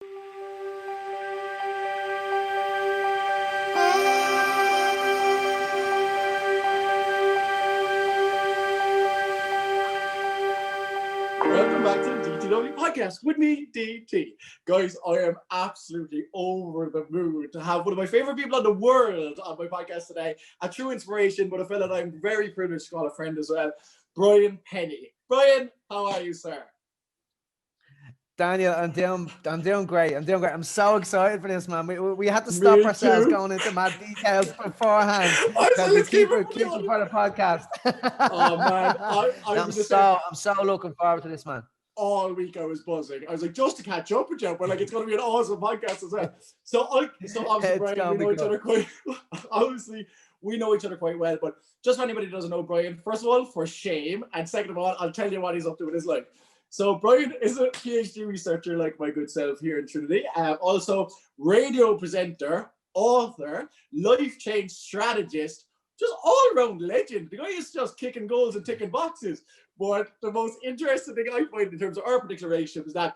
Welcome back to the DTW podcast with me, DT. Guys, I am absolutely over the moon to have one of my favorite people in the world on my podcast today. A true inspiration, but a fella that I'm very privileged to call a friend as well, Brian Pennie. Brian, how are you, sir? Daniel, I'm doing great. I'm so excited for this, man. We had to stop Me ourselves too. going into mad details beforehand I because said, we let's keep keep it it for the podcast. Oh, man. I'm so looking forward to this, man. All week I was buzzing. I was like, just to catch up with you, but like it's going to be an awesome podcast as well. So obviously, Brian, we know each other quite. Obviously, we know each other quite well. But just for anybody who doesn't know Brian, first of all, for shame, and second of all, I'll tell you what he's up to in his life. So Brian is a PhD researcher, like my good self here in Trinity. Also, radio presenter, author, life change strategist, just all-round legend. The guy is just kicking goals and ticking boxes. But the most interesting thing I find in terms of our particular relationship is that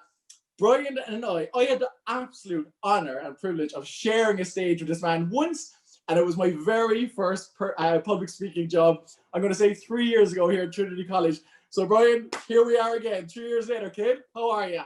Brian and I had the absolute honor and privilege of sharing a stage with this man once, and it was my very first public speaking job. I'm going to say 3 years ago here at Trinity College. So Brian, here we are again, 3 years later, kid. How are you?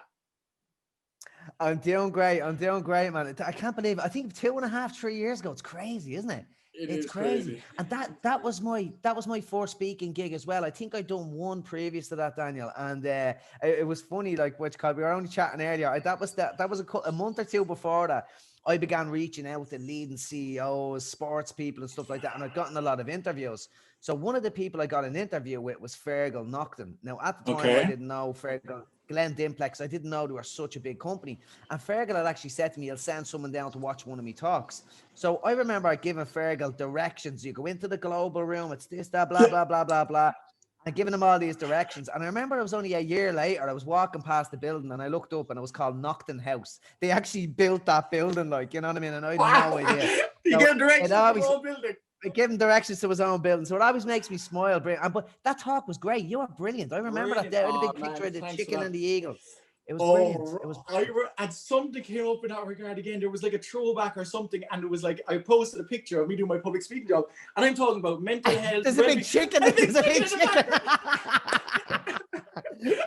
I'm doing great, man. I can't believe it. I think 2.5, 3 years ago. It's crazy, isn't it? It's crazy. And that was my first speaking gig as well. I think I'd done one previous to that, Daniel. And it was funny, like we were only chatting earlier. That was a month or two before that. I began reaching out to leading CEOs, sports people and stuff like that. And I'd gotten a lot of interviews. So one of the people I got an interview with was Fergal Nocton. Now, at the time, I didn't know Fergal, Glenn Dimplex. I didn't know they were such a big company. And Fergal had actually said to me, I'll send someone down to watch one of my talks. So I remember giving Fergal directions. You go into the global room, it's this, that, blah, blah, blah, blah, blah. And giving him all these directions. And I remember it was only a year later, I was walking past the building and I looked up and it was called Nocton House. They actually built that building, like, you know what I mean? And I had no idea. You gave directions to the whole building. I gave him directions to his own building. So it always makes me smile. But that talk was great. You were brilliant. I remember that there, the big picture of the chicken and the eagle. It was brilliant. It was brilliant. And something came up in that regard again. There was like a throwback or something, and it was like I posted a picture of me doing my public speaking job, and I'm talking about mental health. There's a big chicken. There's a big chicken.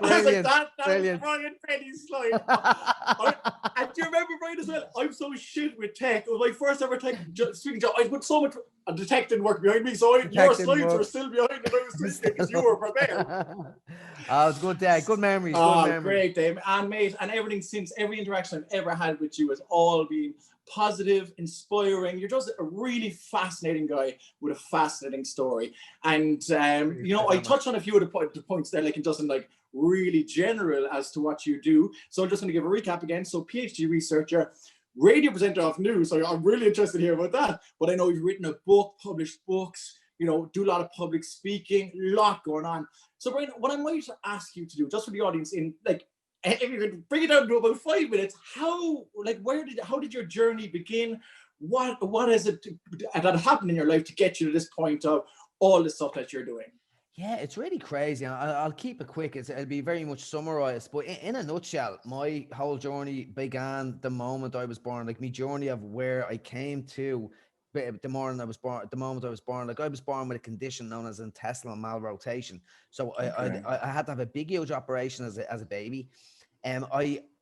I was like, that was Brian Pennie's slide. And do you remember, Brian, as well? I'm so shit with tech. It was my first ever tech speaking job. I put so much, and the tech didn't work behind me, so your slides were still behind me. I was speaking because you were prepared. Oh, it's good day. Good memories. Great day. And mate, and everything since, every interaction I've ever had with you has all been positive, inspiring. You're just a really fascinating guy with a fascinating story. And I touched on a few of the points there, like in just in like really general as to what you do. So I'm just going to give a recap again. So PhD researcher, radio presenter of news. So I'm really interested to hear about that. But I know you've written a book, published books, do a lot of public speaking, a lot going on. So Brian, what I might ask you to do, just for the audience, in like, if you could bring it down to about 5 minutes, how did your journey begin? What is it that happened in your life to get you to this point of all the stuff that you're doing? Yeah, it's really crazy. I'll keep it quick. It'll be very much summarized. But in a nutshell, my whole journey began the moment I was born. Like my journey of where I came to the moment I was born. Like I was born with a condition known as intestinal malrotation. So I had to have a big, huge operation as a baby.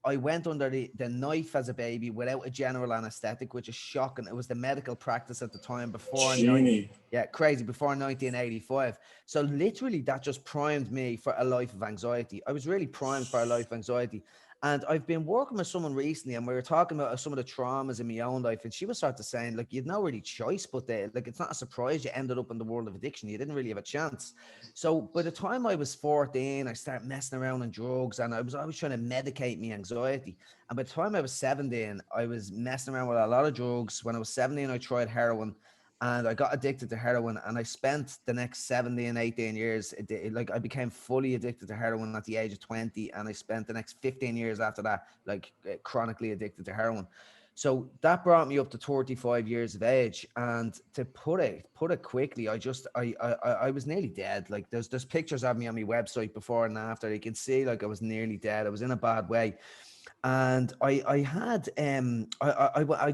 I went under the knife as a baby without a general anesthetic, which is shocking. It was the medical practice at the time before before 1985. So literally that just primed me for a life of anxiety. I was really primed for a life of anxiety. And I've been working with someone recently, and we were talking about some of the traumas in my own life, and she was sort of saying, like, you'd no really choice, but it's not a surprise you ended up in the world of addiction. You didn't really have a chance. So by the time I was 14, I started messing around on drugs, and I was always trying to medicate my anxiety. And by the time I was 17, I was messing around with a lot of drugs. When I was 17, I tried heroin. And I got addicted to heroin, and I spent the next 17, 18 years, like I became fully addicted to heroin at the age of 20. And I spent the next 15 years after that, like chronically addicted to heroin. So that brought me up to 35 years of age. And to put it quickly, I was nearly dead. Like there's pictures of me on my website before and after. You can see like I was nearly dead. I was in a bad way. And I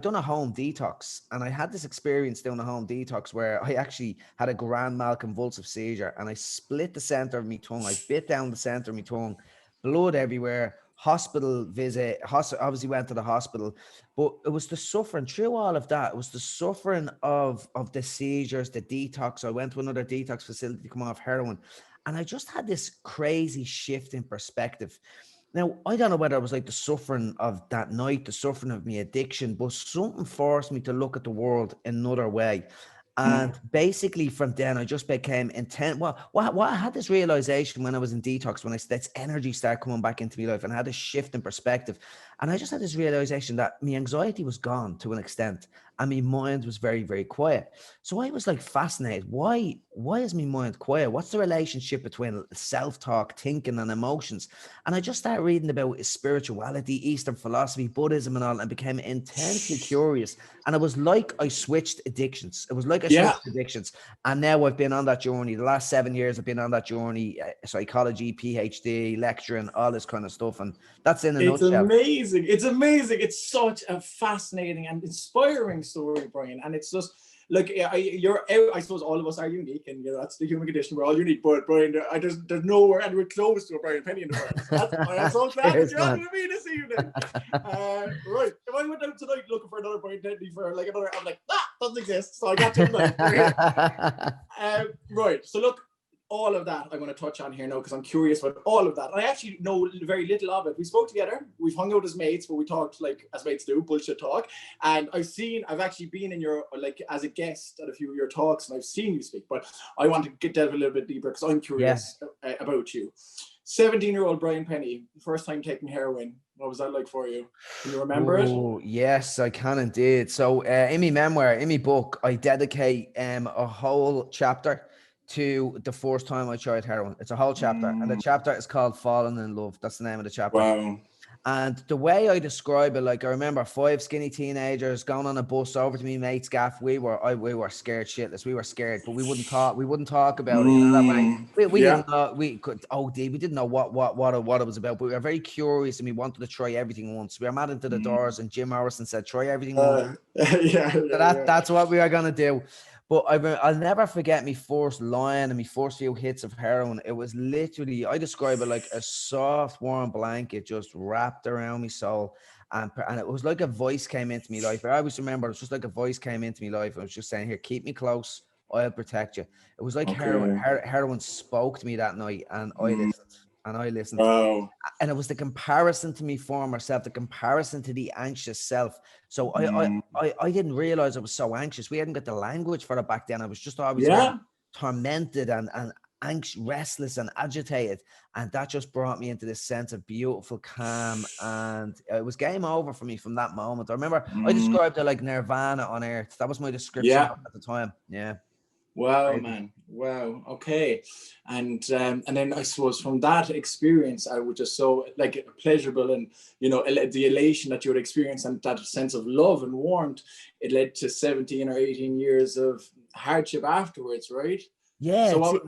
done a home detox, and I had this experience doing a home detox where I actually had a grand mal convulsive seizure, and I split the center of my tongue. I bit down the center of my tongue, blood everywhere. Hospital visit. Obviously went to the hospital, but it was the suffering through all of that. It was the suffering of the seizures, the detox. I went to another detox facility to come off heroin, and I just had this crazy shift in perspective. Now, I don't know whether it was like the suffering of that night, the suffering of my addiction, but something forced me to look at the world another way. And basically from then I just became intent. Well, what I had this realization when I was in detox, when this energy started coming back into my life, and I had a shift in perspective. And I just had this realization that my anxiety was gone to an extent, and my mind was very, very quiet. So I was like fascinated. Why is my mind quiet? What's the relationship between self-talk, thinking, and emotions? And I just started reading about spirituality, Eastern philosophy, Buddhism, and all, and became intensely curious. And it was like I switched addictions. It was like I Yeah. switched addictions. And now I've been on that journey. The last 7 years, I've been on that journey, psychology, PhD, lecturing, all this kind of stuff. And that's in a It's nutshell. amazing. It's amazing. It's such a fascinating and inspiring story, Brian. And it's just like I suppose all of us are unique, and that's the human condition. We're all unique. But Brian, there's nowhere anywhere close to a Brian Pennie in the world. I am so glad that you're on with me this evening. Right. If I went out tonight looking for another Brian Pennie for like another, I'm like, doesn't exist. So I got you tonight. Right. So look, all of that I'm going to touch on here now because I'm curious about all of that. I actually know very little of it. We spoke together, we've hung out as mates, but we talked like as mates do, bullshit talk. And I've actually been in your, like, as a guest at a few of your talks, and I've seen you speak, but I want to delve a little bit deeper because I'm curious about you. 17-year-old Brian Pennie, first time taking heroin. What was that like for you? Can you remember it? Yes, I can indeed. So in my memoir, in my book, I dedicate a whole chapter to the first time I tried heroin. It's a whole chapter, and the chapter is called Falling in Love. That's the name of the chapter. Wow. And the way I describe it, like I remember 5 skinny teenagers going on a bus over to me mate's gaff. We were scared shitless. We were scared, but we wouldn't talk about it. You know, that way. We didn't know, we didn't know what it was about, but we were very curious and we wanted to try everything once. We were mad into the doors, and Jim Morrison said, "Try everything once." That's what we are gonna do. But I'll never forget my first line and my first few hits of heroin. It was literally, I describe it like a soft, warm blanket just wrapped around my soul. And it was like a voice came into my life. I always remember it was just like a voice came into my life. I was just saying, "Here, keep me close. I'll protect you." It was like heroin spoke to me that night, and I listened. And I listened. Wow. And it was the comparison to me former self, the comparison to the anxious self. So I didn't realize I was so anxious. We hadn't got the language for it back then. I was just always tormented and anxious, restless and agitated. And that just brought me into this sense of beautiful calm. And it was game over for me from that moment. I remember I described it like nirvana on earth. That was my description at the time. Yeah. Wow, man. Wow. Okay. And then I suppose from that experience, I was just so like pleasurable, and the elation that you would experience and that sense of love and warmth, it led to 17 or 18 years of hardship afterwards, right? Yeah, so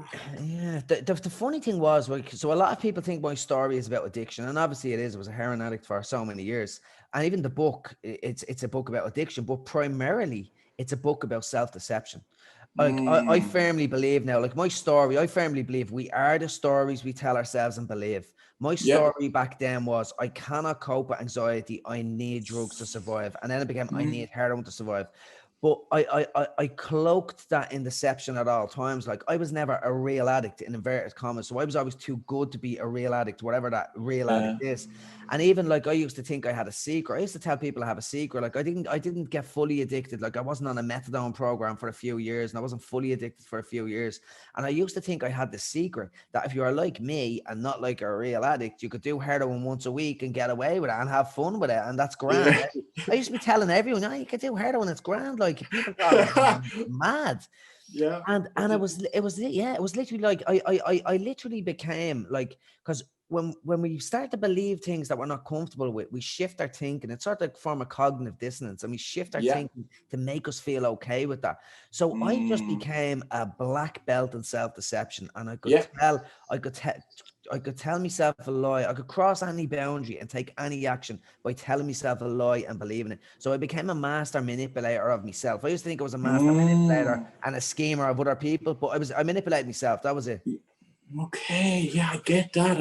the funny thing was, like, so a lot of people think my story is about addiction, and obviously it is. I was a heroin addict for so many years, and even the book, it's a book about addiction, but primarily it's a book about self-deception. Like I firmly believe now, like my story, I firmly believe we are the stories we tell ourselves and believe. My story back then was I cannot cope with anxiety. I need drugs to survive. And then it became I need heroin to survive. But I cloaked that in deception at all times. Like I was never a real addict in inverted commas. So I was always too good to be a real addict, whatever that real addict is. And even like I used to think I had a secret. I used to tell people I have a secret. Like I didn't get fully addicted. Like I wasn't on a methadone program for a few years, and I wasn't fully addicted for a few years. And I used to think I had the secret that if you are like me and not like a real addict, you could do heroin once a week and get away with it and have fun with it. And that's grand. I used to be telling everyone, "Oh, you could do heroin, it's grand." Like people thought mad. Yeah. And it was literally like I literally became like, because when we start to believe things that we're not comfortable with, we shift our thinking. It's sort of like a form of cognitive dissonance, and we shift our thinking to make us feel okay with that. So I just became a black belt in self-deception, and I could tell could tell myself a lie. I could cross any boundary and take any action by telling myself a lie and believing it. So I became a master manipulator of myself. I used to think I was a master manipulator and a schemer of other people, but I manipulated myself. That was it. Okay, yeah, I get that,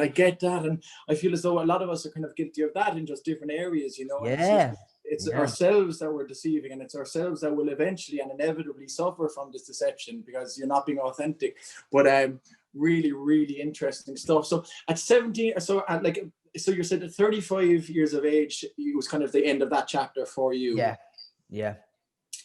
and I feel as though a lot of us are kind of guilty of that in just different areas, you know. Yeah. It's ourselves that we're deceiving, and it's ourselves that will eventually and inevitably suffer from this deception because you're not being authentic. But really, really interesting stuff. So at 17, so you said at 35 years of age, it was kind of the end of that chapter for you. Yeah.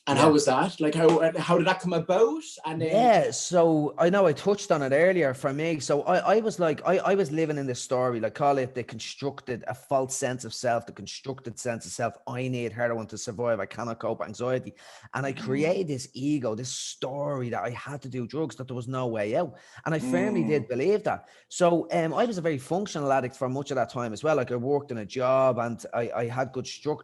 And how was that? Like, how did that come about? And so I know I touched on it earlier for me. So I was like, I was living in this story, like call it a false sense of self, the constructed sense of self. I need heroin to survive. I cannot cope with anxiety. And I created this ego, this story that I had to do drugs, that there was no way out. And I firmly did believe that. So I was a very functional addict for much of that time as well. Like I worked in a job and I had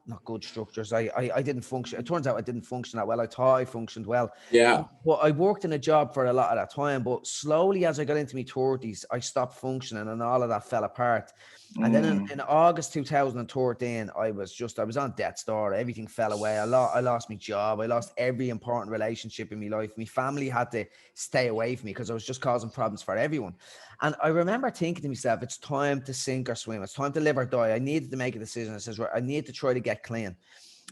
not good structures. I didn't function. It turns out I didn't function that well. I thought I functioned well. Yeah. But I worked in a job for a lot of that time. But slowly, as I got into my 30s, I stopped functioning and all of that fell apart. And then in August 2013, I was on death's door. Everything fell away. I lost my job. I lost every important relationship in my life. My family had to stay away from me because I was just causing problems for everyone. And I remember thinking to myself, it's time to sink or swim. It's time to live or die. I needed to make a decision. I says, right, I need to try to get clean.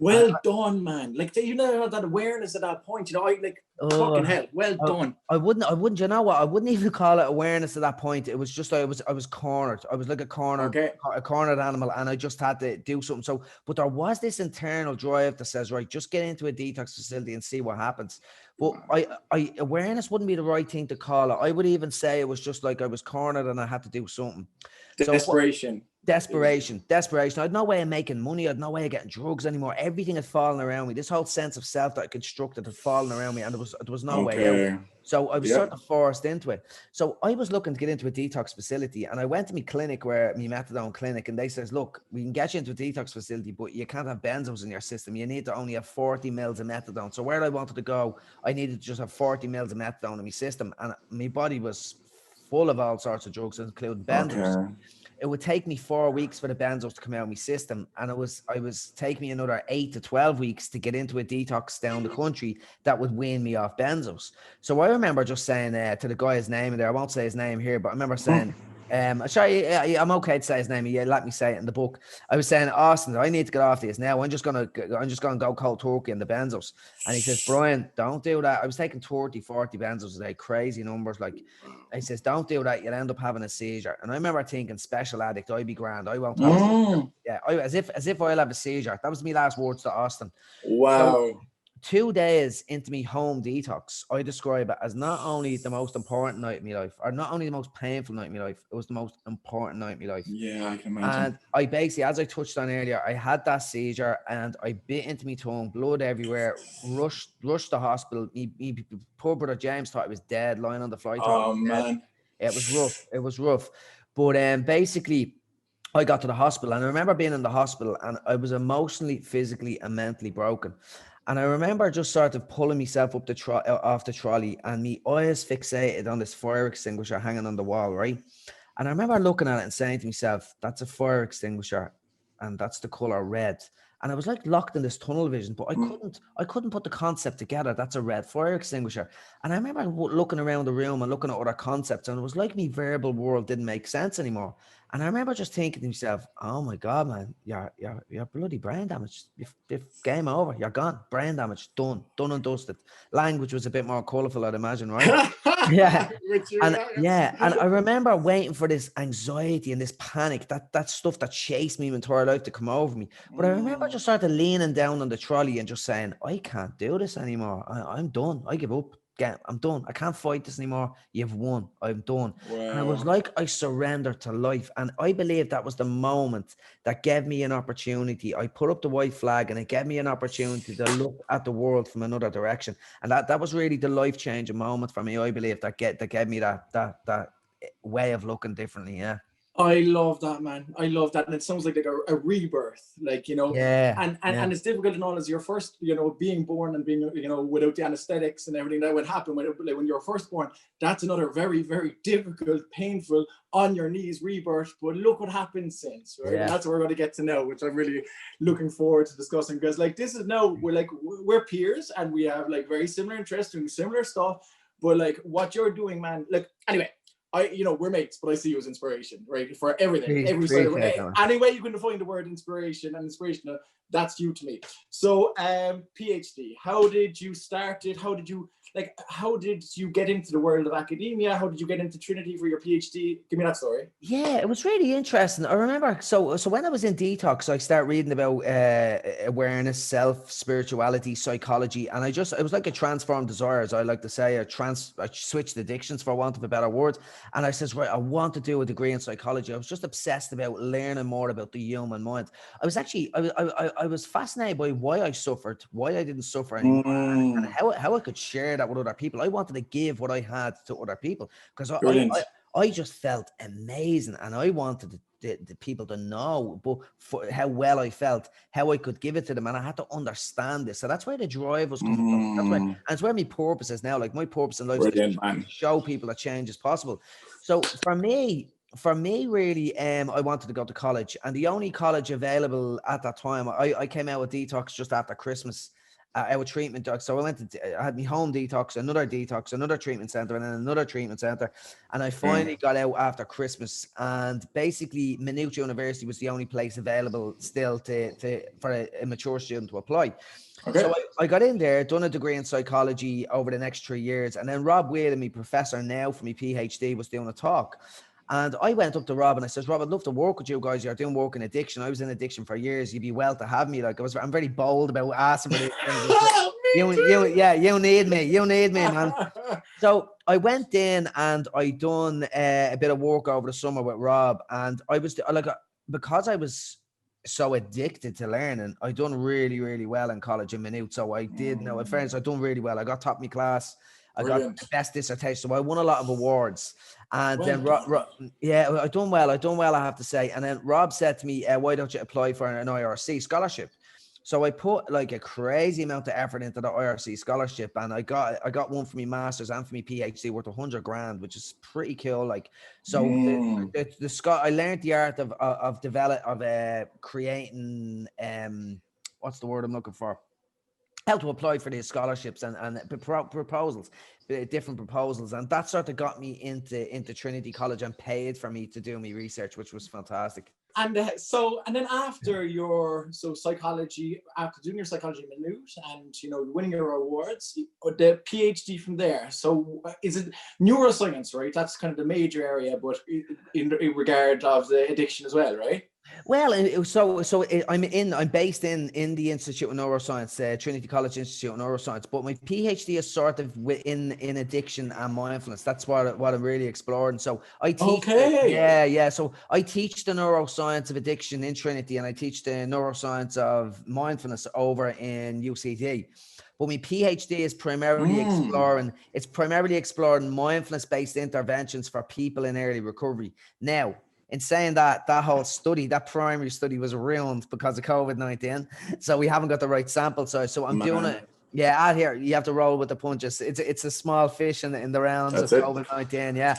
Well done, man. Like, you know, that awareness at that point, you know, fucking hell, well done. I wouldn't, you know what? I wouldn't even call it awareness at that point. It was just, I was cornered. I was like a cornered animal, and I just had to do something. So, but there was this internal drive that says, right, just get into a detox facility and see what happens. But awareness wouldn't be the right thing to call it. I would even say it was just like I was cornered and I had to do something. Desperation. I had no way of making money. I had no way of getting drugs anymore. Everything had fallen around me. This whole sense of self that I constructed had fallen around me, and there was no way out. So I was sort of forced into it. So I was looking to get into a detox facility, and I went to my clinic, my methadone clinic, and they says, look, we can get you into a detox facility, but you can't have benzos in your system. You need to only have 40 mils of methadone. So where I wanted to go, I needed to just have 40 mils of methadone in my system, and my body was full of all sorts of drugs, including benzos. It would take me 4 weeks for the benzos to come out of my system, and I was taking me another 8 to 12 weeks to get into a detox down the country that would wean me off benzos. So I remember just saying to the guy's name in there, I won't say his name here, but I remember saying, sorry, I'm okay to say his name. Yeah, let me say it in the book. I was saying, Austin, I need to get off this now. I'm just gonna go cold turkey in the benzos. And he says, Brian, don't do that. I was taking 30, 40 benzos a day, crazy numbers. Like, he says, don't do that. You'll end up having a seizure. And I remember thinking, special addict, I'd be grand. I won't have a seizure. Yeah, as if I'll have a seizure. That was my last words to Austin. Wow. So, 2 days into me home detox, I describe it as not only the most important night of my life, or not only the most painful night of my life, it was the most important night of my life. Yeah, I can imagine. And I basically, as I touched on earlier, I had that seizure and I bit into my tongue, blood everywhere, rushed the hospital. Me poor brother James thought I was dead, lying on the flight. Oh, man. It was rough. But basically, I got to the hospital, and I remember being in the hospital, and I was emotionally, physically, and mentally broken. And I remember just sort of pulling myself up off the trolley, and my eyes fixated on this fire extinguisher hanging on the wall, right? And I remember looking at it and saying to myself, that's a fire extinguisher, and that's the color red. And I was like locked in this tunnel vision, but I couldn't put the concept together. That's a red fire extinguisher. And I remember looking around the room and looking at other concepts, and it was like my verbal world didn't make sense anymore. And I remember just thinking to myself, oh my God, man, you're bloody brain damaged. You've game over. You're gone. Brain damage. Done and dusted. Language was a bit more colorful, I'd imagine, right? Yeah. And I remember waiting for this anxiety and this panic, that stuff that chased me my entire life to come over me. But I remember just sort of leaning down on the trolley and just saying, I can't do this anymore. I'm done. I give up. I'm done. I can't fight this anymore. You've won. I'm done. Wow. And it was like I surrendered to life. And I believe that was the moment that gave me an opportunity. I put up the white flag, and it gave me an opportunity to look at the world from another direction. And that was really the life-changing moment for me. I believe that gave me that way of looking differently. Yeah. I love that, man. I love that. And it sounds like a rebirth, like, you know, Yeah, and, yeah, it's difficult and all as your first, you know, being born and being, you know, without the anesthetics and everything that would happen when you're first born. That's another very, very difficult, painful, on your knees rebirth. But look what happened since, right? And yeah. that's what we're going to get to know, which I'm really looking forward to discussing, because like this is now, we're peers and we have like very similar interests, doing similar stuff. But like what you're doing, man, like anyway, you know, we're mates, but I see you as inspiration, right? For everything, every side of Appreciate it. that, man. Any way you can define the word inspiration and inspirational, that's you to me. So, PhD, how did you start it? How did you get into the world of academia? How did you get into Trinity for your PhD? Give me that story. Yeah, it was really interesting. I remember, so when I was in detox, I started reading about awareness, self, spirituality, psychology, and it was like a transformed desire, as I like to say. I switched addictions, for want of a better word, and I says, right, I want to do a degree in psychology. I was just obsessed about learning more about the human mind. I was actually, I was fascinated by why I suffered, why I didn't suffer anymore, and how I could share that with other people. I wanted to give what I had to other people, because Brilliant. I just felt amazing, and I wanted the people to know, but for how well I felt, how I could give it to them, and I had to understand this. So that's where the drive was coming from. And it's where my purpose is now. Like my purpose in life is Brilliant, to man. show people that change is possible. So for me, really, I wanted to go to college, and the only college available at that time, I came out with detox just after Christmas. Our treatment dog. So I had my home detox, another treatment center, and then another treatment center. And I finally got out after Christmas. And basically, Maynooth University was the only place available still for a mature student to apply. Okay. So I got in there, done a degree in psychology over the next 3 years. And then Rob Whelan, my professor now for my PhD, was doing a talk. And I went up to Rob and I says, Rob, I'd love to work with you guys. You're doing work in addiction. I was in addiction for years. You'd be well to have me. Like I'm very bold about asking for these things. You need me. You need me, man. So I went in and I done a bit of work over the summer with Rob. And I was like, because I was so addicted to learning, I done really, really well in college in Maynooth. So I did know, in fairness, I done really well. I got top of my class. I got best dissertation. So I won a lot of awards. And then, yeah, I done well. I have to say. And then Rob said to me, why don't you apply for an IRC scholarship? So I put like a crazy amount of effort into the IRC scholarship, and I got one for my master's and for my PhD worth $100,000, which is pretty cool. Like, so I learned the art of creating what's the word I'm looking for? How to apply for these scholarships and proposals, different proposals, and that sort of got me into Trinity College and paid for me to do my research, which was fantastic. And then after your psychology, after doing your psychology in Maynooth and you know winning your awards, the PhD from there. So is it neuroscience, right? That's kind of the major area, but in regard of the addiction as well, right? Well, I'm based in the Institute of Neuroscience, Trinity College Institute of Neuroscience, but my PhD is sort of in addiction and mindfulness. That's what I'm really exploring. So I teach, so I teach the neuroscience of addiction in Trinity, and I teach the neuroscience of mindfulness over in UCD. But my PhD is primarily exploring mindfulness-based interventions for people in early recovery. Now, in saying that, that primary study was ruined because of COVID-19. So we haven't got the right sample size. So I'm doing it. Yeah, out here, you have to roll with the punches. It's a small fish in the rounds of COVID-19. Yeah.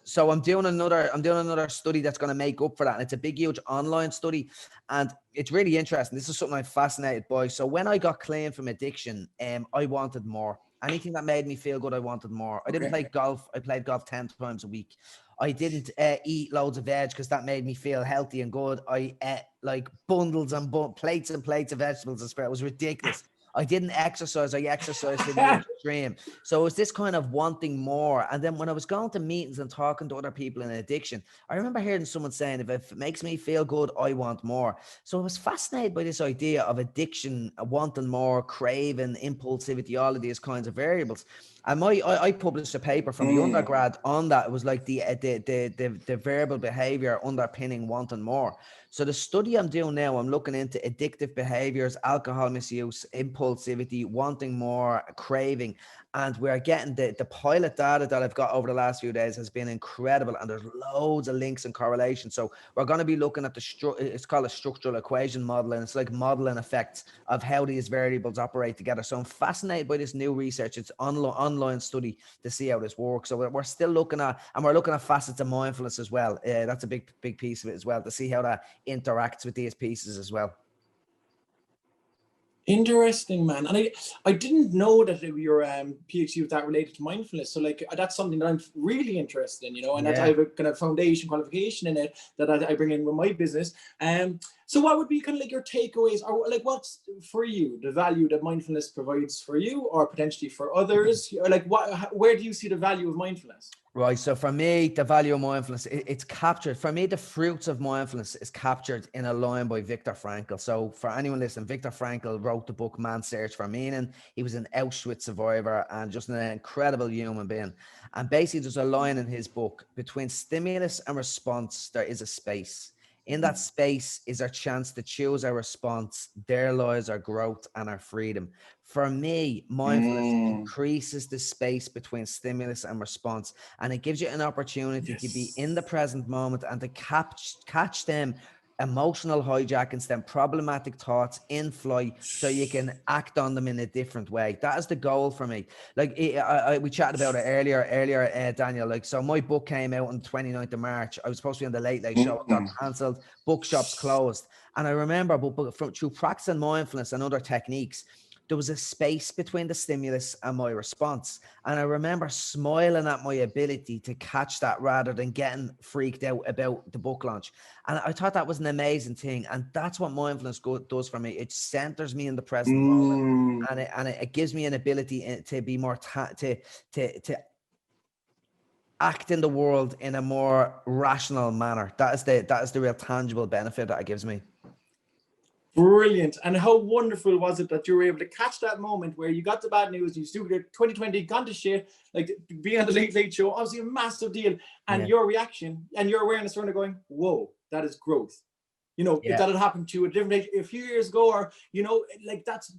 So I'm doing another study that's going to make up for that. And it's a big, huge online study. And it's really interesting. This is something I'm fascinated by. So when I got clean from addiction, I wanted more. Anything that made me feel good, I wanted more. I didn't play golf. I played golf 10 times a week. I didn't eat loads of veg because that made me feel healthy and good. I ate like bundles and plates and plates of vegetables. It was ridiculous. I didn't exercise. I exercised in the extreme. So it was this kind of wanting more. And then when I was going to meetings and talking to other people in addiction, I remember hearing someone saying, if it makes me feel good, I want more. So I was fascinated by this idea of addiction, wanting more, craving, impulsivity, all of these kinds of variables. And I published a paper from the undergrad on that. It was like the variable behavior underpinning wanting more. So the study I'm doing now, I'm looking into addictive behaviors, alcohol misuse, impulsivity, wanting more, craving. And we're getting the pilot data that I've got over the last few days has been incredible. And there's loads of links and correlations. So we're going to be looking at it's called a structural equation model. And it's like modeling effects of how these variables operate together. So I'm fascinated by this new research. It's online study to see how this works. So we're still looking at, and we're looking at facets of mindfulness as well. That's a big piece of it as well, to see how that interacts with these pieces as well. Interesting, man. And I didn't know that your PhD was that related to mindfulness. So like that's something that I'm really interested in, you know, and that's, I have a kind of foundation qualification in it that I bring in with my business. So what would be kind of like your takeaways, or like what's for you the value that mindfulness provides for you or potentially for others? Or like where do you see the value of mindfulness? Right. So for me, the value of mindfulness, it's captured. For me, the fruits of mindfulness is captured in a line by Viktor Frankl. So for anyone listening, Viktor Frankl wrote the book Man's Search for Meaning. He was an Auschwitz survivor and just an incredible human being. And basically, there's a line in his book: between stimulus and response, there is a space. In that space is our chance to choose our response, their lives, our growth, and our freedom. For me, mindfulness increases the space between stimulus and response, and it gives you an opportunity to be in the present moment and to catch them emotional hijackings, them problematic thoughts in flight, so you can act on them in a different way. That is the goal for me. Like we chatted about it earlier, Daniel. Like, so my book came out on the 29th of March. I was supposed to be on the Late Late Show. It got cancelled. Bookshops closed. And I remember, but through practicing mindfulness and other techniques, there was a space between the stimulus and my response. And I remember smiling at my ability to catch that rather than getting freaked out about the book launch. And I thought that was an amazing thing. And that's what mindfulness does for me. It centers me in the present moment. And it gives me an ability to be more, to act in the world in a more rational manner. That is the real tangible benefit that it gives me. Brilliant. And how wonderful was it that you were able to catch that moment where you got the bad news, you still get 2020 gone to shit, like being on the Late Late Show, obviously a massive deal, and your reaction and your awareness around it going, whoa, that is growth. You know, if that had happened to you at a different age a few years ago, or, you know, like that's,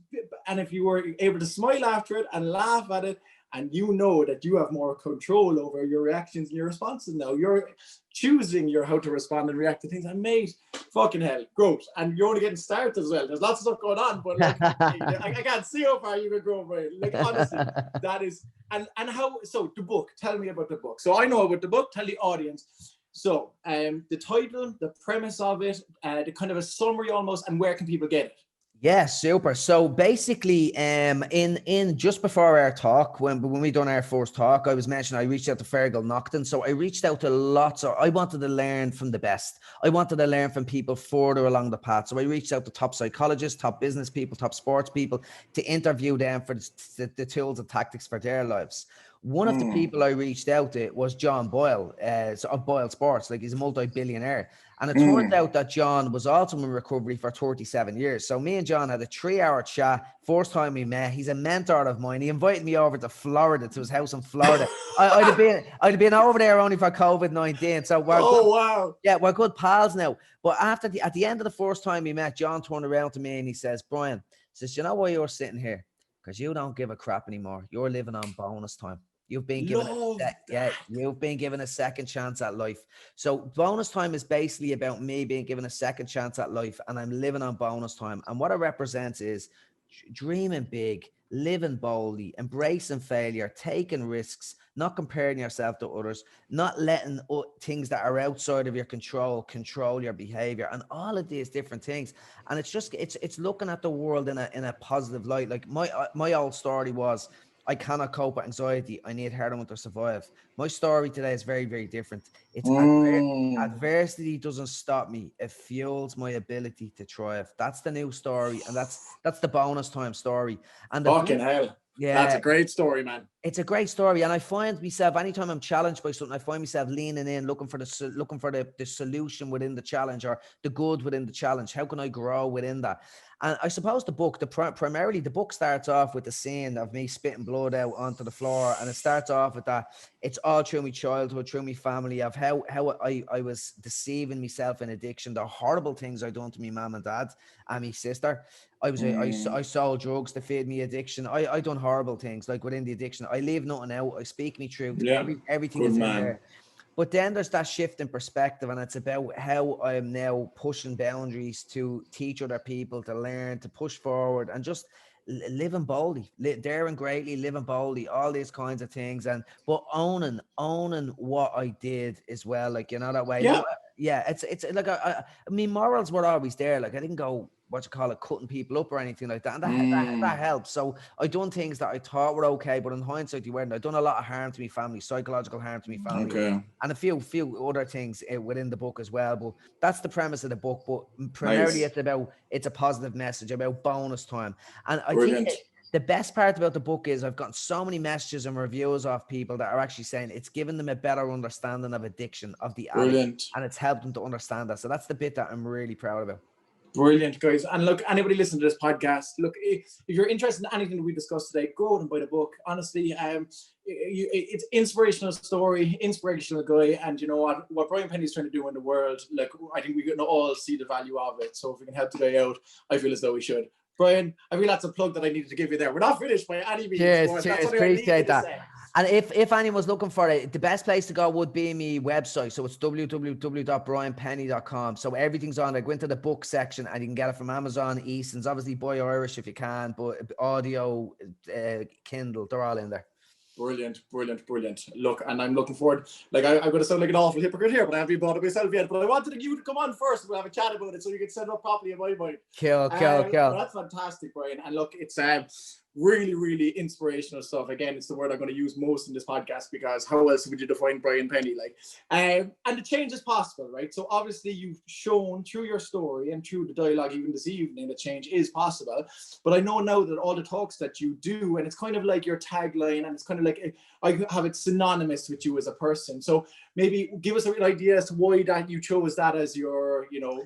and if you were able to smile after it and laugh at it, and you know that you have more control over your reactions and your responses now. You're choosing how to respond and react to things. And mate, fucking hell, growth. And you're only getting started as well. There's lots of stuff going on, but like, I can't see how far you can grow, Brian. Like, honestly, that is, and how, so the book, tell me about the book. So I know about the book, tell the audience. So the title, the premise of it, the kind of a summary almost, and where can people get it? Yeah, super. So basically, in just before our talk, when we done our first talk, I was mentioning I reached out to Fergal Nocton. So I reached out to lots of, I wanted to learn from the best. I wanted to learn from people further along the path. So I reached out to top psychologists, top business people, top sports people to interview them for the tools and tactics for their lives. One of the people I reached out to was John Boyle, of Boyle Sports. Like, he's a multi-billionaire. And it turned out that John was also in recovery for 37 years. So me and John had a 3-hour chat. First time we met. He's a mentor of mine. He invited me over to Florida, to his house in Florida. I'd have been over there only for COVID-19. So we're good pals now. But at the end of the first time we met, John turned around to me and he says, Brian, you know why you're sitting here? Because you don't give a crap anymore. You're living on bonus time. You've been given you've been given a second chance at life. So bonus time is basically about me being given a second chance at life, and I'm living on bonus time. And what it represents is dreaming big, living boldly, embracing failure, taking risks, not comparing yourself to others, not letting things that are outside of your control your behavior, and all of these different things. And it's just it's looking at the world in a positive light. Like my old story was, I cannot cope with anxiety. I need heroin to survive. My story today is very, very different. It's adversity doesn't stop me. It fuels my ability to thrive. That's the new story, and that's the bonus time story. And fucking hell, yeah, that's a great story, man. It's a great story, and I find myself anytime I'm challenged by something, I find myself leaning in, looking for the solution within the challenge, or the good within the challenge. How can I grow within that? And I suppose the book, primarily the book starts off with the scene of me spitting blood out onto the floor, and it starts off with that. It's all through my childhood, through my family, of how I was deceiving myself in addiction, the horrible things I done to my mum and dad and my sister. I sold drugs to feed me addiction. I done horrible things like within the addiction. I leave nothing out. I speak me truth. Yeah, Everything good is in man. there. But then there's that shift in perspective, and it's about how I'm now pushing boundaries to teach other people, to learn, to push forward, and just living boldly, daring greatly, living boldly, all these kinds of things. And but owning what I did as well, like, you know, that way. Yeah. No, yeah, it's like I mean, morals were always there. Like, I didn't go, what you call it, cutting people up or anything like that. And that helps. So I done things that I thought were okay, but in hindsight, they weren't. I done a lot of harm to my family, psychological harm to my family, Okay. and a few other things within the book as well. But that's the premise of the book. But primarily, Nice. it's a positive message about bonus time. And I Brilliant. think the best part about the book is I've gotten so many messages and reviews off people that are actually saying it's given them a better understanding of addiction, of the addict, Brilliant. and it's helped them to understand that. So that's the bit that I'm really proud about. Brilliant, guys. And look, anybody listening to this podcast, look, if you're interested in anything that we discussed today, go out and buy the book. Honestly, it's inspirational story, inspirational guy. And you know what Brian Pennie's trying to do in the world, like, I think we can all see the value of it. So if we can help the guy out, I feel as though we should. Brian, I feel that's a plug that I needed to give you there. We're not finished by any means. Cheers, appreciate that. And if anyone's looking for it, the best place to go would be my website. So it's www.brianpennie.com. So everything's on there. Go into the book section and you can get it from Amazon, Easton's, obviously buy Irish if you can, but audio, Kindle, they're all in there. Brilliant. Look, and I'm looking forward, like, I'm going to sound like an awful hypocrite here, but I haven't bought it myself yet, but I wanted you to come on first. We'll have a chat about it so you can set it up properly in my mind. Kill. That's fantastic, Brian. And look, it's really, really inspirational stuff. Again, it's the word I'm going to use most in this podcast, because how else would you define Brian Pennie? Like, and the change is possible, right? So obviously you've shown through your story and through the dialogue even this evening that change is possible. But I know now that all the talks that you do, and it's kind of like your tagline, and it's kind of like, I have it synonymous with you as a person. So maybe give us an idea as to why that you chose that as your, you know.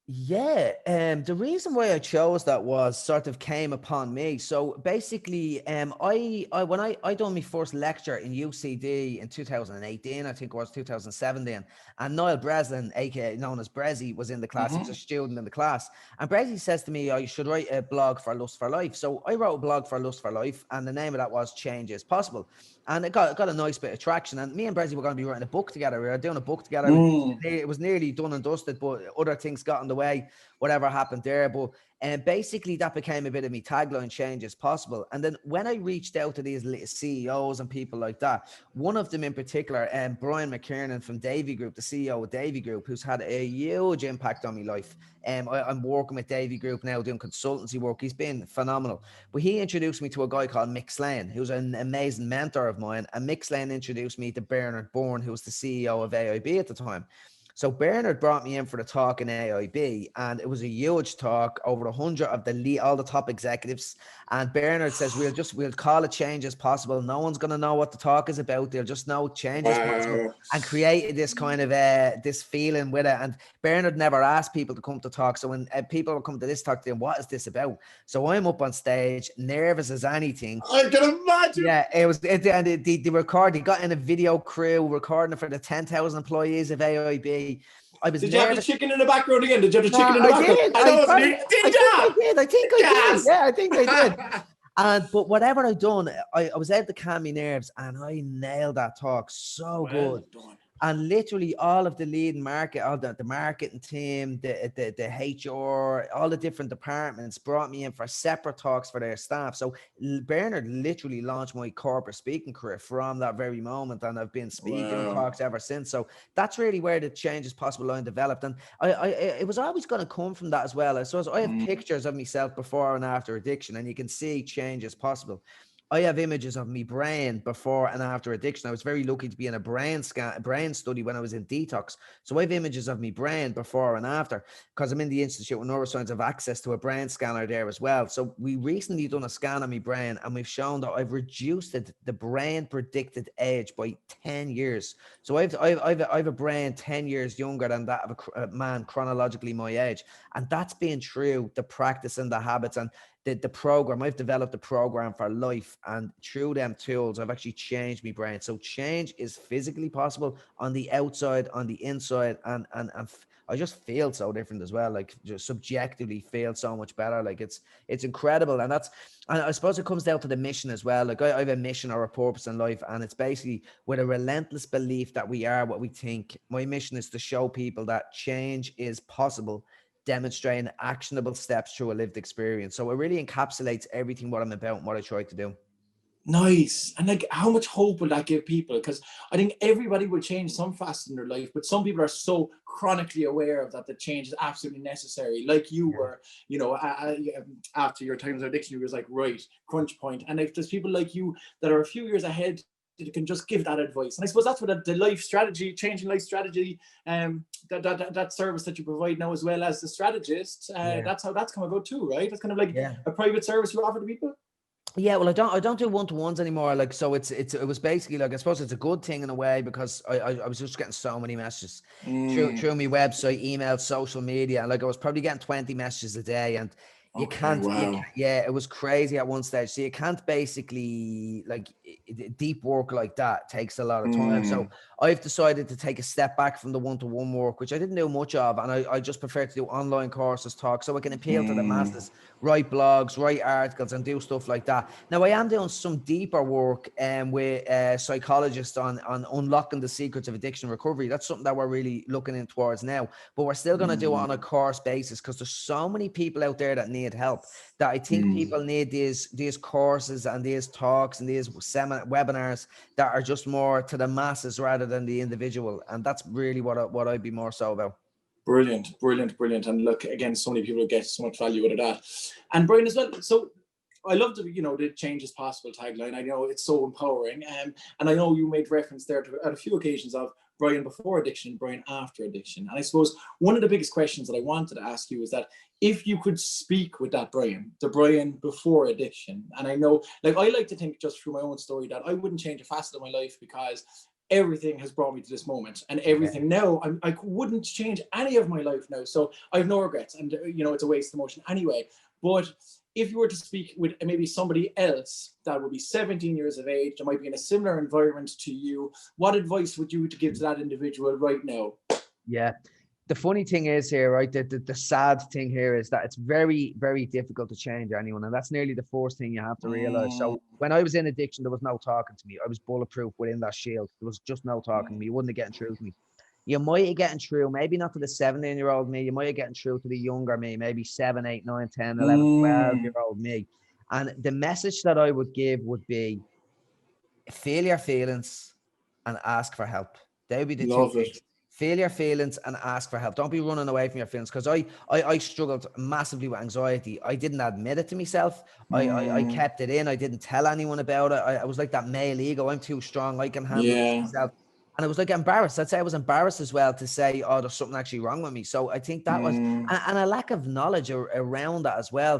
Yeah, the reason why I chose that was sort of came upon me. So basically, I when I done my first lecture in UCD in 2018, I think it was 2017, and Niall Breslin, aka known as Brezzy, was in the class. He was a student in the class, and Brezzy says to me, "Oh, you should write a blog for Lust for Life." So I wrote a blog for Lust for Life, and the name of that was "Change is Possible." And it got a nice bit of traction. And me and Brezzy were going to be writing a book together. We were doing a book together. It was nearly done and dusted, but other things got in the way, whatever happened there. But basically that became a bit of me tagline, change is possible. And then when I reached out to these little CEOs and people like that, one of them in particular, Brian McKiernan from Davy Group, the CEO of Davy Group, who's had a huge impact on my life. I'm working with Davy Group now, doing consultancy work. He's been phenomenal. But he introduced me to a guy called Mick Slane, who's an amazing mentor of mine. And Mick Slane introduced me to Bernard Bourne, who was the CEO of AIB at the time. So Bernard brought me in for the talk in AIB, and it was a huge talk, over 100 of all the top executives. And Bernard says, we'll call it Change is Possible. No one's going to know what the talk is about. They'll just know change is possible, and created this kind of this feeling with it. And Bernard never asked people to come to talk. So when people would come to this talk, then what is this about? So I'm up on stage, nervous as anything. I can imagine. Yeah, it was. And the record, they got in a video crew recording it for the 10,000 employees of AIB. Did you have the chicken in the background again? Did you have the chicken in the background? I think I did. Yeah, I think I did. But whatever I done, I was able to calm my nerves, and I nailed that talk so good. And literally all of the leading all the marketing team, the HR, all the different departments brought me in for separate talks for their staff. So Bernard literally launched my corporate speaking career from that very moment, and I've been speaking talks ever since. So that's really where the Change is Possible line developed. And it was always going to come from that as well. I suppose I have pictures of myself before and after addiction, and you can see change is possible. I have images of me brain before and after addiction. I was very lucky to be in a brain study when I was in detox. So I have images of me brain before and after, because I'm in the Institute of Neuroscience. I have access to a brain scanner there as well. So we recently done a scan on my brain, and we've shown that I've reduced the brain predicted age by 10 years. So I've a brain 10 years younger than that of a man chronologically my age. And that's been through the practice and the habits and the program. I've developed a program for life, and through them tools I've actually changed my brain. So change is physically possible on the outside, on the inside, and I just feel so different as well, like just subjectively feel so much better. Like it's incredible. And I suppose it comes down to the mission as well. Like I have a mission or a purpose in life, and it's basically with a relentless belief that we are what we think. My mission is to show people that change is possible, demonstrating actionable steps through a lived experience. So it really encapsulates everything what I'm about and what I try to do. Nice. And like, how much hope will that give people? Because I think everybody will change some facet in their life, but some people are so chronically aware of that change is absolutely necessary. Like you were, you know, after your times of addiction, you was like, right, crunch point. And if there's people like you that are a few years ahead, you can just give that advice. And I suppose that's what the life strategy, changing life strategy, that service that you provide now, as well as the strategist, that's how that's come about too, right? It's kind of like a private service you offer to people. Yeah, well, I don't do one-to-ones anymore. Like, so it was basically like, I suppose it's a good thing in a way, because I was just getting so many messages through my website, email, social media. Like I was probably getting 20 messages a day, and you can't, it was crazy at one stage. So you can't basically, like, deep work like that takes a lot of time. So I've decided to take a step back from the one-to-one work, which I didn't do much of. And I just prefer to do online courses, talk, so I can appeal to the masses, write blogs, write articles, and do stuff like that. Now I am doing some deeper work with psychologists on unlocking the secrets of addiction recovery. That's something that we're really looking in towards now, but we're still going to do it on a course basis, because there's so many people out there that need help, that I think people need these courses and these talks and these webinars that are just more to the masses rather than the individual. And that's really what I'd be more so about. Brilliant. And look, again, so many people get so much value out of that. And Brian as well. So I love the change is possible tagline. I know it's so empowering. And I know you made reference there to, at a few occasions, of Brian before addiction, Brian after addiction. And I suppose one of the biggest questions that I wanted to ask you is that if you could speak with that Brian, the Brian before addiction, and I know, like, I like to think just through my own story that I wouldn't change a facet of my life, because everything has brought me to this moment, and everything now, I wouldn't change any of my life now. So I have no regrets, and it's a waste of motion anyway. But if you were to speak with maybe somebody else that would be 17 years of age, that might be in a similar environment to you, what advice would you give to that individual right now? Yeah. The funny thing is here, right, the sad thing here is that it's very, very difficult to change anyone. And that's nearly the first thing you have to realize. So when I was in addiction, there was no talking to me. I was bulletproof within that shield. There was just no talking to me. You wouldn't have gotten through to me. You might have gotten through, maybe not to the 17-year-old me. You might have gotten through to the younger me, maybe 7, 8, 9, 10, 11, 12-year-old me. And the message that I would give would be, feel your feelings and ask for help. They would be the two things. Feel your feelings and ask for help. Don't be running away from your feelings, because I struggled massively with anxiety. I didn't admit it to myself. I kept it in. I didn't tell anyone about it. I was like that male ego. I'm too strong. I can handle it myself. And I was like embarrassed. I'd say I was embarrassed as well to say, oh, there's something actually wrong with me. So I think that was, and a lack of knowledge around that as well.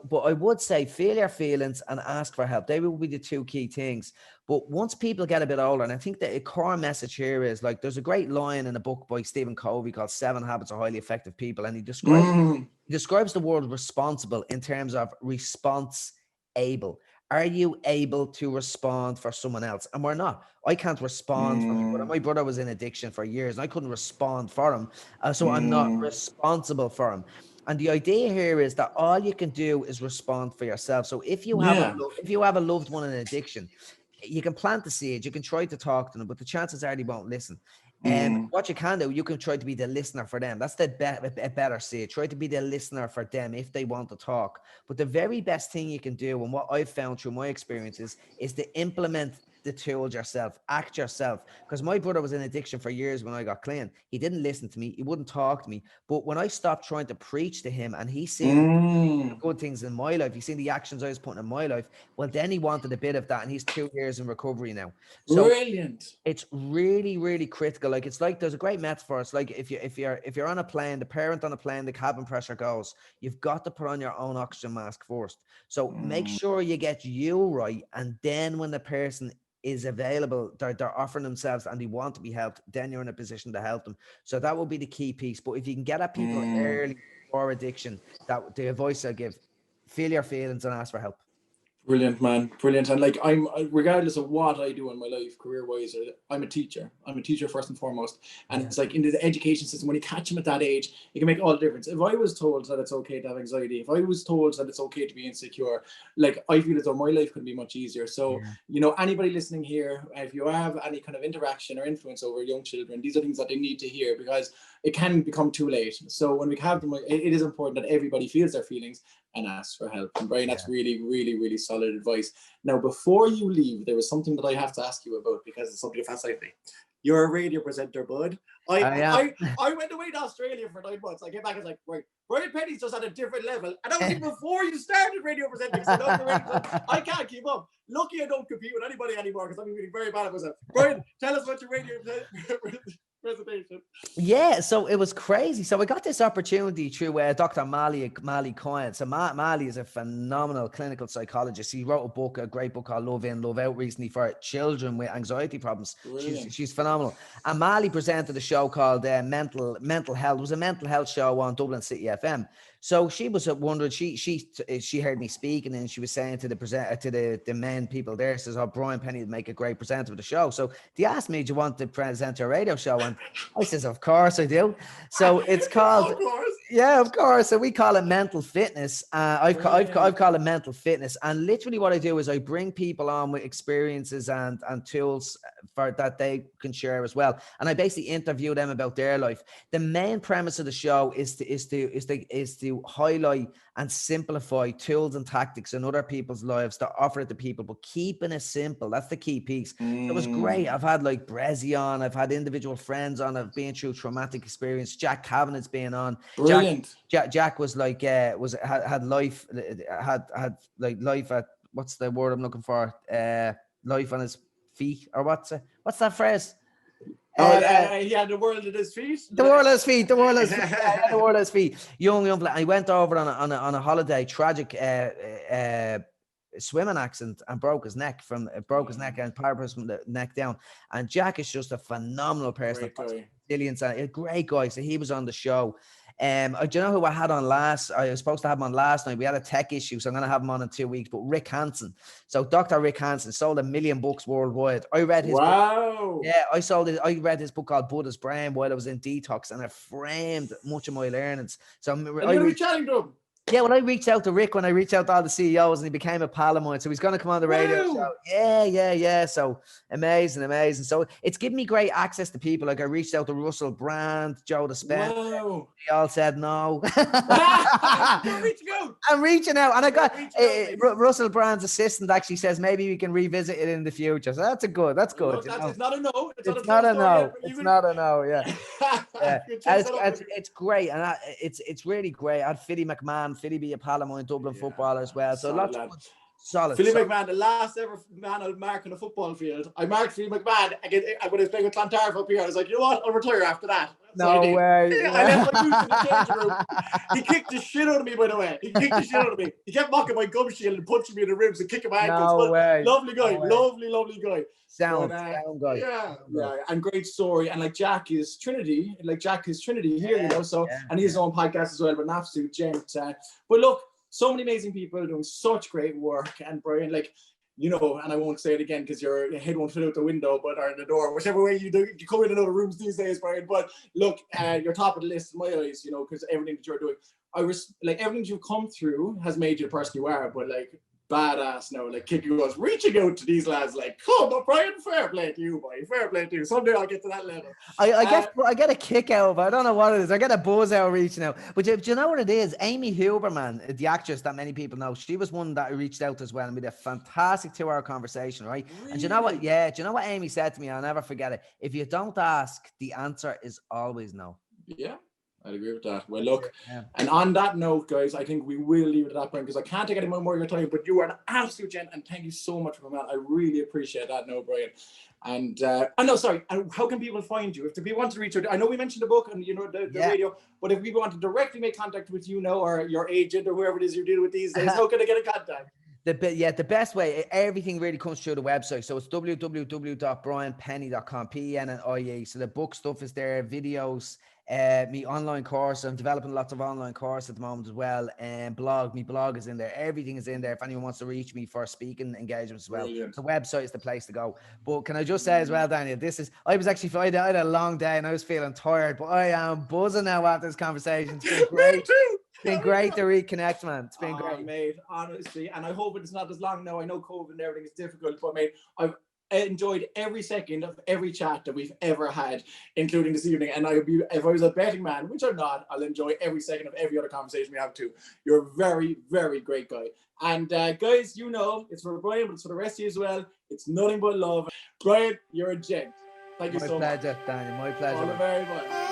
But I would say, feel your feelings and ask for help. They will be the two key things. But once people get a bit older, and I think the core message here is, like, there's a great line in a book by Stephen Covey called 7 Habits of Highly Effective People. And he describes the word responsible in terms of response able. Are you able to respond for someone else? And we're not. I can't respond for my brother. My brother was in addiction for years, and I couldn't respond for him. So I'm not responsible for him. And the idea here is that all you can do is respond for yourself. So if you have a loved one in addiction, you can plant the seed, you can try to talk to them, but the chances are they won't listen. And what you can do, you can try to be the listener for them. That's a better seed. Try to be the listener for them if they want to talk. But the very best thing you can do, and what I've found through my experiences, is to implement the tools yourself, act yourself. Because my brother was in addiction for years when I got clean. He didn't listen to me. He wouldn't talk to me. But when I stopped trying to preach to him and he's seen the good things in my life, he's seen the actions I was putting in my life, well, then he wanted a bit of that. And he's 2 years in recovery now. So brilliant. It's really, really critical. Like, it's like, there's a great metaphor. It's like if you're on a plane, the parent on a plane, the cabin pressure goes, you've got to put on your own oxygen mask first. So make sure you get you right. And then when the person is available, they're offering themselves and they want to be helped, then you're in a position to help them. So that will be the key piece. But if you can get at people early for addiction, that the advice I give, feel your feelings and ask for help. Brilliant, man. Brilliant. And like, regardless of what I do in my life, career-wise, I'm a teacher. I'm a teacher first and foremost. And it's like, in the education system, when you catch them at that age, it can make all the difference. If I was told that it's okay to have anxiety, if I was told that it's okay to be insecure, like, I feel as though my life could be much easier. So, you know, anybody listening here, if you have any kind of interaction or influence over young children, these are things that they need to hear, because it can become too late. So when we have them, it is important that everybody feels their feelings and ask for help. And Brian, that's really, really, really solid advice. Now, before you leave, there was something that I have to ask you about, because it's something that fascinates me. You're a radio presenter, bud. I went away to Australia for 9 months. I came back and was like, right, Brian Pennie's just at a different level. And that was even before you started radio presenting. So I can't keep up. Lucky I don't compete with anybody anymore, because I'm feeling very bad at myself. Brian, tell us about your radio presentation. Yeah, so it was crazy. So I got this opportunity through Dr. Mali Cohen. So Mali is a phenomenal clinical psychologist. He wrote a great book called Love In, Love Out recently for children with anxiety problems. She's phenomenal. And Mali presented a show called Mental Health. It was a mental health show on Dublin City FM. So she was wondering, she heard me speak, and then she was saying to the main people there, says, "Oh, Brian Pennie would make a great presenter of the show." So they asked me, "Do you want to present a radio show?" And I says, "Of course I do." So it's called, Of course. Yeah, of course. So we call it Mental Fitness. I've called it Mental Fitness, and literally what I do is I bring people on with experiences and tools for that they can share as well, and I basically interview them about their life. The main premise of the show is to highlight and simplify tools and tactics in other people's lives to offer it to people, but keeping it simple. That's the key piece. It was great. I've had like Brezzy on, I've had individual friends on, I've been through traumatic experience. Jack Cavanagh's been on. Brilliant. Jack was like, had life at, what's the word I'm looking for? Life on his feet, or what's that phrase? The world at his feet. The world at his feet. The world at his feet. The world at his feet. Young. I went over on a holiday. Tragic swimming accident, and broke his neck and purpose from the neck down. And Jack is just a phenomenal person. Resilience, a great guy. So he was on the show. Do you know who I had on last? I was supposed to have him on last night. We had a tech issue, so I'm going to have him on in 2 weeks. But Rick Hansen. So Dr. Rick Hansen sold 1 million books worldwide. I read his book. Yeah, I read his book called Buddha's Brain while I was in detox, and it framed much of my learnings. So I was chatting to him. Yeah, when I reached out to Rick, when I reached out to all the CEOs, and he became a pal of mine, so he's going to come on the radio show. Yeah. So amazing. So it's given me great access to people. Like, I reached out to Russell Brand, Joe Dispenza. They all said no. You're reaching out. I'm reaching out, and I got Russell Brand's assistant actually says maybe we can revisit it in the future. So that's good. It's not a no. It's not a no. Yeah. It's great, and it's really great. I had Fiddy McMahon. Fiddy be a pal of mine, Dublin footballer as well. So lots of solid. Fiddy McMahon, the last ever man I'll mark on a football field. I marked Fiddy McMahon when I was playing with Clontarf up here. I was like, you know what? I'll retire after that. No way. I left my boots in the changing room. He kicked the shit out of me, by the way. He kept mocking my gum shield and punching me in the ribs and kicking my ankles. No way. Lovely guy. Lovely guy. Sound guy. Yeah, and great story. And like Jack is Trinity here, you know. So and he has his own podcast as well, but an absolute gent. But look, so many amazing people doing such great work. And Brian, like, you know, and I won't say it again because your head won't fit out the window, but or the door, whichever way you do, you come in and out of rooms these days, Brian. But look, you're top of the list in my eyes, you know, because everything that you're doing, everything you've come through has made you the person you are. But like, badass now, like kicking us, reaching out to these lads, like, come on, Brian, fair play to you, boy, fair play to you. Someday I'll get to that level. I get a kick out of it. I don't know what it is. I get a buzz out of reaching out. But do you know what it is? Amy Huberman, the actress that many people know, she was one that I reached out to as well, and we had a fantastic 2-hour conversation, right? Really? And do you know what? Yeah, do you know what Amy said to me? I'll never forget it. If you don't ask, the answer is always no. Yeah, I'd agree with that. Well, look, and on that note, guys, I think we will leave it at that point because I can't take any more of your time, but you are an absolute gent, and thank you so much for coming on. I really appreciate that, Brian. And how can people find you? If the people want to reach out, I know we mentioned the book and, you know, the radio, but if people want to directly make contact with you now, or your agent or whoever it is you're dealing with these days, how can they get in contact? The best way, everything really comes through the website. So it's www.brianpennie.com, Pennie. So the book stuff is there, videos, me online course. I'm developing lots of online course at the moment as well. And my blog is in there. Everything is in there. If anyone wants to reach me for speaking engagements as well, the website is the place to go. But can I just say as well, Daniel, I had a long day and I was feeling tired, but I am buzzing now after this conversation. It's been great. It's been great to reconnect, man. It's been great, mate. Honestly, and I hope it's not as long now. I know COVID and everything is difficult, but mate, I've enjoyed every second of every chat that we've ever had, including this evening. And if I was a betting man, which I'm not, I'll enjoy every second of every other conversation we have too. You're a very, very great guy. And guys, you know, it's for Brian, but it's for the rest of you as well. It's nothing but love. Brian, you're a gent. Thank you so much. My pleasure, Daniel. My pleasure. All the very much.